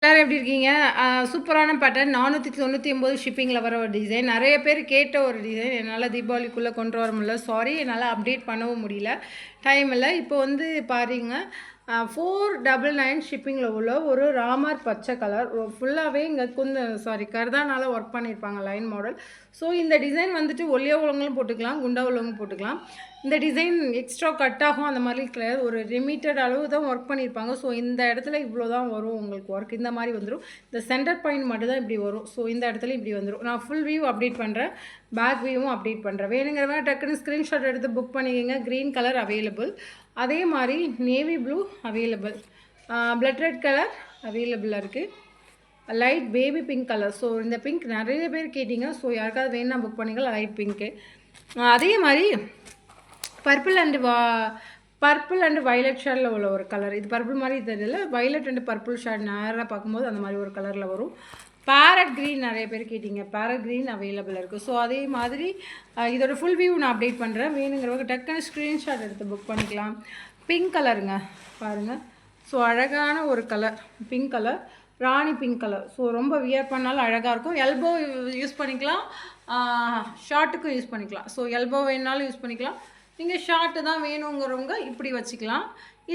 எல்லாரும் எப்படி இருக்கீங்க? சூப்பரான பேட்டர்ன் 499 ஷிப்பிங்கில் வர ஒரு டிசைன். நிறைய பேர் கேட்ட ஒரு டிசைன். என்னால் தீபாவளிக்குள்ளே கொண்டு வர முடியல. சாரி, என்னால் அப்டேட் பண்ணவும் முடியல. டைம் இல்லை. இப்போ வந்து பாருங்க, 499 ஷிப்பிங்கில் உள்ள ஒரு ராமர் பச்சை கலர் ஃபுல்லாகவே இங்கே கர்தானால ஒர்க் பண்ணியிருப்பாங்க, லைன் மாடல். ஸோ இந்த டிசைன் வந்துட்டு ஒல்லியா உள்ளவங்களும் போட்டுக்கலாம், குண்டா உள்ளவங்களும் போட்டுக்கலாம். இந்த டிசைன் எக்ஸ்ட்ரா கட் ஆகும் அந்த மாதிரி கிடையாது. ஒரு லிமிட்டட் அளவு தான் ஒர்க் பண்ணியிருப்பாங்க. ஸோ இந்த இடத்துல இவ்வளோ தான் வரும் உங்களுக்கு ஒர்க். இந்த மாதிரி வந்துடும். இந்த சென்டர் பாயிண்ட் மட்டும் தான் இப்படி வரும். ஸோ இந்த இடத்துல இப்படி வந்துடும். நான் ஃபுல் வியூ அப்டேட் பண்ணுறேன், பேக் வியூவும் அப்டேட் பண்ணுறேன். வேணுங்கிறவங்க டக்குன்னு ஸ்க்ரீன்ஷாட் எடுத்து புக் பண்ணிக்கோங்க. க்ரீன் கலர் அவைலபிள், அதே மாதிரி navy blue available, blood red colour அவைலபிளாக இருக்குது, light baby pink colour. So இந்த பிங்க் நிறைய பேர் கேட்டிங்க. ஸோ யாருக்காவது வேணும்னா புக் பண்ணிக்கலாம், லைட் பிங்க்கு. அதே மாதிரி பர்பிள் அண்டு வயலட் ஷேடில் உள்ள ஒரு கலர். இது பர்பிள் மாதிரி தெரியல, வயலட் அண்டு பர்பிள் ஷேட் நேராக பார்க்கும்போது அந்த மாதிரி ஒரு கலரில் வரும். பேரட் க்ரீன் நிறைய பேர் கேட்டிங்க, பேரட் க்ரீன் அவைலபிள் இருக்குது. ஸோ அதே மாதிரி இதோட ஃபுல் வியூ நான் அப்டேட் பண்ணுறேன். வேணுங்கிறவங்க டக்குன்னு ஸ்க்ரீன்ஷாட் எடுத்து புக் பண்ணிக்கலாம். பிங்க் கலருங்க பாருங்கள். ஸோ அழகான ஒரு கலர், பிங்க் கலர், ராணி பிங்க் கலர். ஸோ ரொம்ப வியர் பண்ணாலும் அழகாக இருக்கும். எல்போ யூஸ் பண்ணிக்கலாம், ஷார்ட்டுக்கும் யூஸ் பண்ணிக்கலாம். ஸோ எல்போ வேணுனாலும் யூஸ் பண்ணிக்கலாம். நீங்கள் ஷார்ட்டு தான் வேணுங்கிறவங்க இப்படி வச்சுக்கலாம்,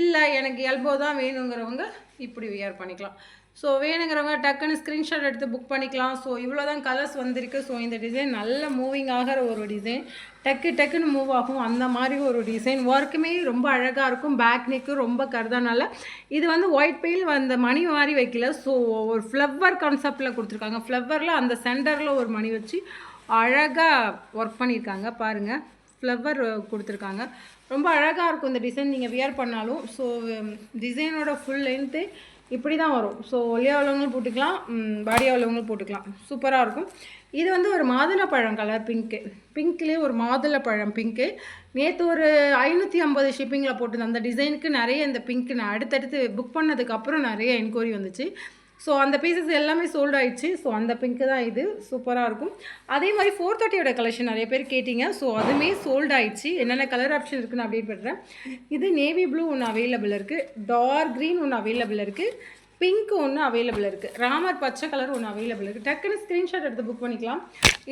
இல்லை எனக்கு எல்போ தான் வேணுங்கிறவங்க இப்படி வியர் பண்ணிக்கலாம். ஸோ வேணுங்கிறவங்க டக்குன்னு ஸ்க்ரீன்ஷாட் எடுத்து புக் பண்ணிக்கலாம். ஸோ இவ்வளோ தான் கலர்ஸ் வந்திருக்கு. ஸோ இந்த டிசைன் நல்ல மூவிங் ஆகிற ஒரு டிசைன், டக்குன்னு மூவ் ஆகும் அந்த மாதிரி ஒரு டிசைன். ஒர்க்குமே ரொம்ப அழகாக இருக்கும். பேக் நெக்கு ரொம்ப கருதானால இது வந்து ஒயிட் பெயில் அந்த மணி மாதிரி வைக்கல. ஸோ ஒரு ஃப்ளவர் கான்செப்டில் கொடுத்துருக்காங்க. ஃப்ளவரில் அந்த சென்டரில் ஒரு மணி வச்சு அழகாக ஒர்க் பண்ணியிருக்காங்க பாருங்கள். ஃப்ளவர் கொடுத்துருக்காங்க, ரொம்ப அழகாக இருக்கும் இந்த டிசைன் நீங்கள் வியர் பண்ணாலும். ஸோ டிசைனோட ஃபுல் லென்த்து இப்படி தான் வரும். ஸோ ஒல்லியாக உள்ளவங்களும் போட்டுக்கலாம், பாடியாக உள்ளவங்களும் போட்டுக்கலாம், சூப்பராக இருக்கும். இது வந்து ஒரு மாதுளப்பழம் கலர் பிங்க்கு, பிங்க்லேயே ஒரு மாதுளப்பழம் பிங்க்கு. நேற்று ஒரு 550 ஷிப்பிங்கில் போட்டுருந்தேன் அந்த டிசைனுக்கு. நிறைய இந்த பிங்க்கு நான் அடுத்தடுத்து புக் பண்ணதுக்கப்புறம் நிறைய என்கொயரி வந்துச்சு. ஸோ அந்த பீசஸ் எல்லாமே சோல்ட் ஆகிடுச்சு. ஸோ அந்த பிங்க்கு தான் இது, சூப்பராக இருக்கும். அதே மாதிரி 430 கலெக்ஷன் நிறைய பேர் கேட்டிங்க. ஸோ அதுவுமே சோல்ட் ஆகிடுச்சு. என்னென்ன கலர் ஆப்ஷன் இருக்குன்னு அப்டேட் பண்ணுறேன். இது நேவி ப்ளூ ஒன்று அவைலபிள் இருக்குது, டார்க் க்ரீன் ஒன்று அவைலபிள் இருக்குது, பிங்க் ஒன்று அவைலபிள் இருக்குது, ராமர் பச்சை கலர் ஒன்று அவைலபிள் இருக்குது. டக்குன்னு ஸ்க்ரீன்ஷாட் எடுத்து புக் பண்ணிக்கலாம்.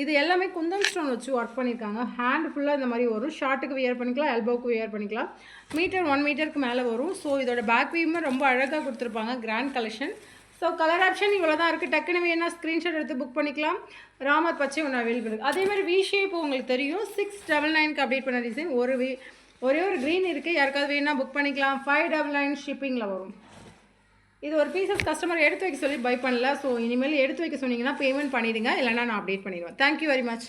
இது எல்லாமே குந்தன் ஸ்டோன் வச்சு ஒர்க் பண்ணியிருக்காங்க. ஹேண்ட் ஃபுல்லாக இந்த மாதிரி வரும். ஷார்ட்டுக்கு வியர் பண்ணிக்கலாம், எல்போவுக்கு வியர் பண்ணிக்கலாம். மீட்டர் 1 மீட்டருக்கு மேலே வரும். ஸோ இதோட பேக் வியூமே ரொம்ப அழகாக கொடுத்துருப்பாங்க. Grand collection. So colour option இவ்வளோ தான் இருக்குது. டக்குன்னு வேணால் ஸ்க்ரீன்ஷாட் எடுத்து புக் பண்ணிக்கலாம். ராமர் பச்சை ஒன்று அவைலபிள் இருக்குது. அதே மாதிரி வி ஷேப் உங்களுக்கு தெரியும். 699க்கு அப்டேட் பண்ண டிசைன். ஒரே ஒரு க்ரீன் இருக்குது. யாருக்காவது வேணால் புக் பண்ணிக்கலாம். 599 ஷிப்பிங்கில் வரும். இது ஒரு பீசஸ் கஸ்டமர் எடுத்து வைக்க சொல்லி பை பண்ணல. ஸோ இனிமேல் எடுத்து வைக்க சொன்னீங்கன்னா பேமெண்ட் பண்ணிவிடுங்க, இல்லைனா நான் அப்டேட் பண்ணிடுவேன். Thank you very much.